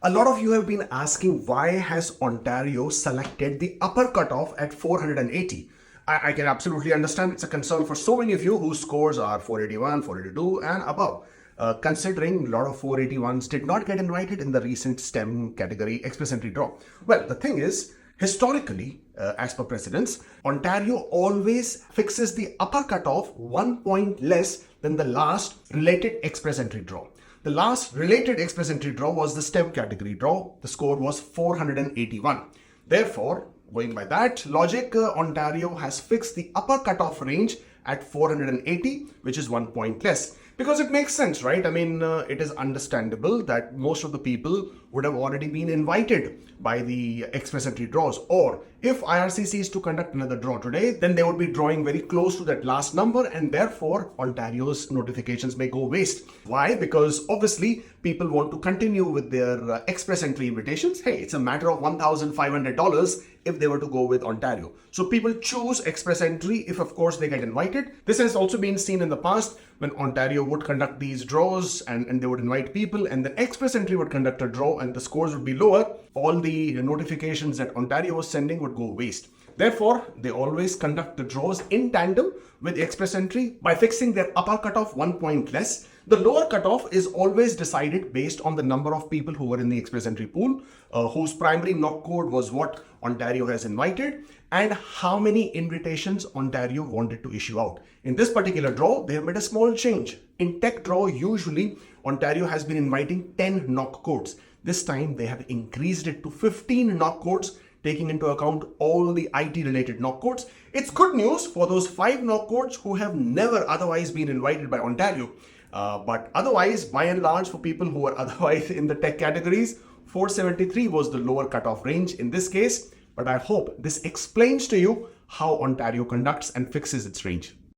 A lot of you have been asking why has Ontario selected the upper cutoff at 480? I can absolutely understand it's a concern for so many of you whose scores are 481, 482 and above. Considering a lot of 481s did not get invited in the recent STEM category express entry draw. Well, the thing is, historically, as per precedents, Ontario always fixes the upper cutoff 1 point less than the last related express entry draw. The last related express entry draw was the STEM category draw. The score was 481. Therefore, going by that logic, Ontario has fixed the upper cutoff range at 480, which is 1 point less. Because it makes sense, right? I mean, it is understandable that most of the people would have already been invited by the express entry draws. Or if IRCC is to conduct another draw today, then they would be drawing very close to that last number, and therefore Ontario's notifications may go waste. Why? Because obviously people want to continue with their express entry invitations. Hey, it's a matter of $1,500 if they were to go with Ontario. So people choose express entry if of course they get invited. This has also been seen in the past when Ontario would conduct these draws and they would invite people, and then express entry would conduct a draw and the scores would be lower. All the notifications that Ontario was sending would go waste. Therefore, they always conduct the draws in tandem with the express entry by fixing their upper cutoff 1 point less. The lower cutoff is always decided based on the number of people who were in the express entry pool, whose primary knock code was what Ontario has invited, and how many invitations Ontario wanted to issue out. In this particular draw, they have made a small change. In tech draw, usually Ontario has been inviting 10 knock codes. This time they have increased it to 15 knock codes, taking into account all the IT related knock codes. It's good news for those 5 knock codes who have never otherwise been invited by Ontario. But otherwise, by and large, for people who are otherwise in the tech categories, 473 was the lower cutoff range in this case. But I hope this explains to you how Ontario conducts and fixes its range.